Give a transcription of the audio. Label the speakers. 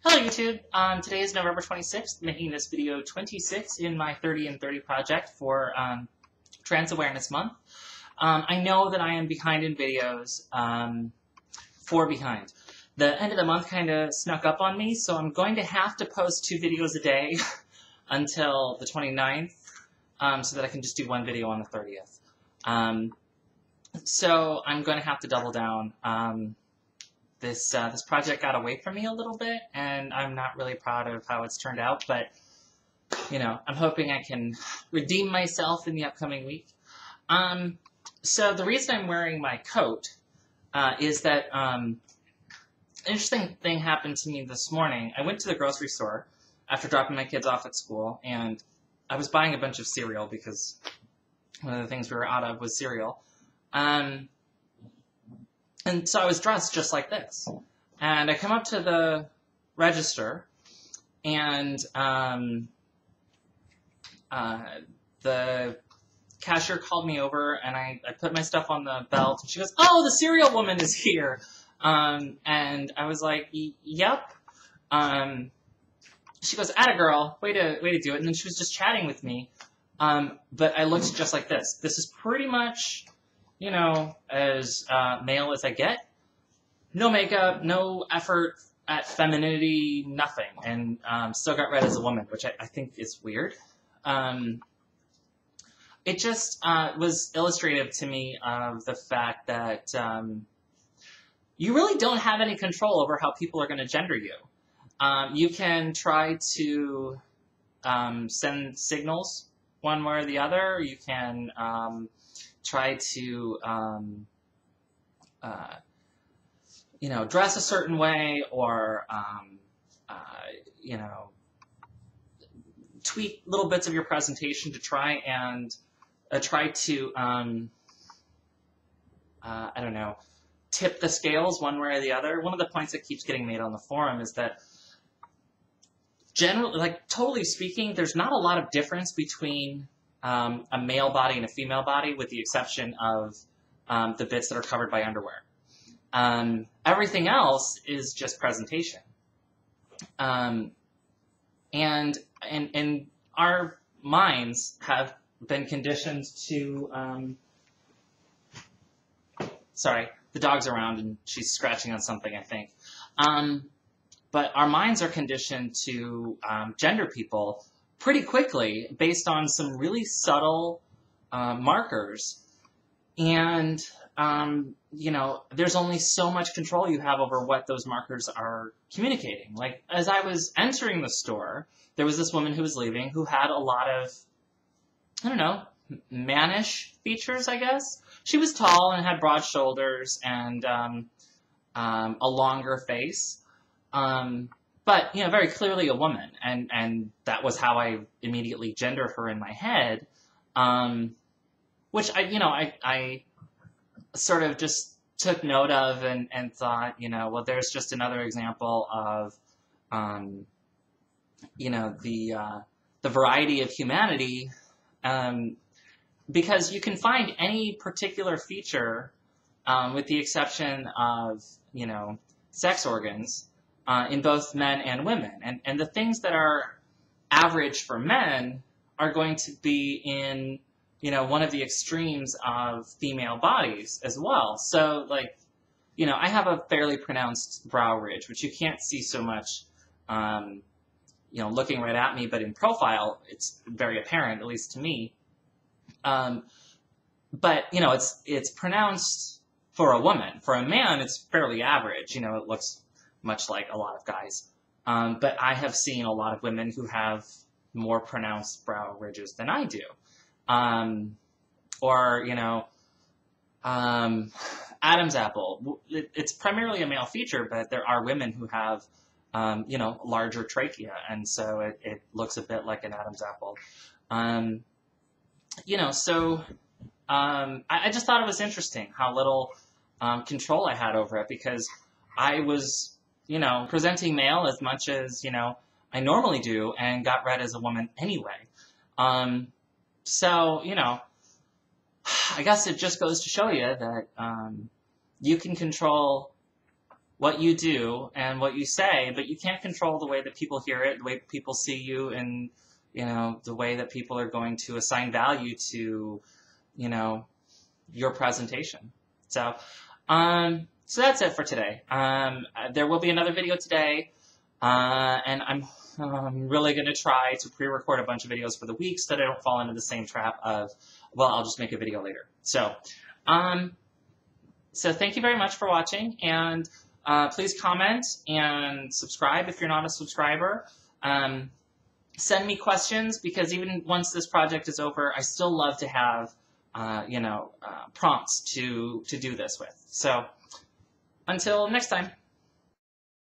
Speaker 1: Hello YouTube! Today is November 26th, making this video 26 in my 30 and 30 project for Trans Awareness Month. I know that I am behind in videos, 4 behind. The end of the month kind of snuck up on me, so I'm going to have to post 2 videos a day until the 29th, so that I can just do 1 video on the 30th. So I'm going to have to double down. This project got away from me a little bit, and I'm not really proud of how it's turned out, but, you know, I'm hoping I can redeem myself in the upcoming week. So the reason I'm wearing my coat is that an interesting thing happened to me this morning. I went to the grocery store after dropping my kids off at school, and I was buying a bunch of cereal because one of the things we were out of was cereal. And so I was dressed just like this. And I come up to the register, and the cashier called me over, and I put my stuff on the belt, and she goes, "Oh, the cereal woman is here." And I was like, "Yep." She goes, "Atta girl, way to do it." And then she was just chatting with me. But I looked just like this. This is pretty much, you know, as male as I get. No makeup, no effort at femininity, nothing. And still got read as a woman, which I think is weird. It just was illustrative to me of the fact that you really don't have any control over how people are going to gender you. You can try to send signals one way or the other. You can try to, you know, dress a certain way, or, you know, tweak little bits of your presentation to try and I don't know, tip the scales one way or the other. One of the points that keeps getting made on the forum is that generally, like, totally speaking, there's not a lot of difference between a male body and a female body, with the exception of the bits that are covered by underwear. Everything else is just presentation. And our minds have been conditioned to, sorry, the dog's around and she's scratching on something, I think. But our minds are conditioned to gender people pretty quickly based on some really subtle markers. And, you know, there's only so much control you have over what those markers are communicating. Like, as I was entering the store, there was this woman who was leaving who had a lot of, I don't know, mannish features, I guess. She was tall and had broad shoulders and a longer face. But, you know, very clearly a woman, and that was how I immediately gendered her in my head, which I sort of just took note of and thought, you know, well, there's just another example of, you know, the variety of humanity, because you can find any particular feature, with the exception of, you know, sex organs, in both men and women. And the things that are average for men are going to be in, you know, one of the extremes of female bodies as well. So, like, you know, I have a fairly pronounced brow ridge, which you can't see so much, you know, looking right at me, but in profile, it's very apparent, at least to me. But, you know, it's pronounced for a woman. For a man, it's fairly average. You know, it looks much like a lot of guys. But I have seen a lot of women who have more pronounced brow ridges than I do. Or, you know, Adam's apple. It's primarily a male feature, but there are women who have, you know, larger trachea, and so it looks a bit like an Adam's apple. You know, so I just thought it was interesting how little control I had over it, because I was, you know, presenting male as much as, you know, I normally do, and got read as a woman anyway. So, you know, I guess it just goes to show you that you can control what you do and what you say, but you can't control the way that people hear it, the way people see you, and, you know, the way that people are going to assign value to, you know, your presentation. So, so that's it for today. There will be another video today, and I'm really going to try to pre-record a bunch of videos for the week so that I don't fall into the same trap of, well, I'll just make a video later. So, so thank you very much for watching, and please comment and subscribe if you're not a subscriber. Send me questions, because even once this project is over, I still love to have, you know, prompts to do this with. So until next time.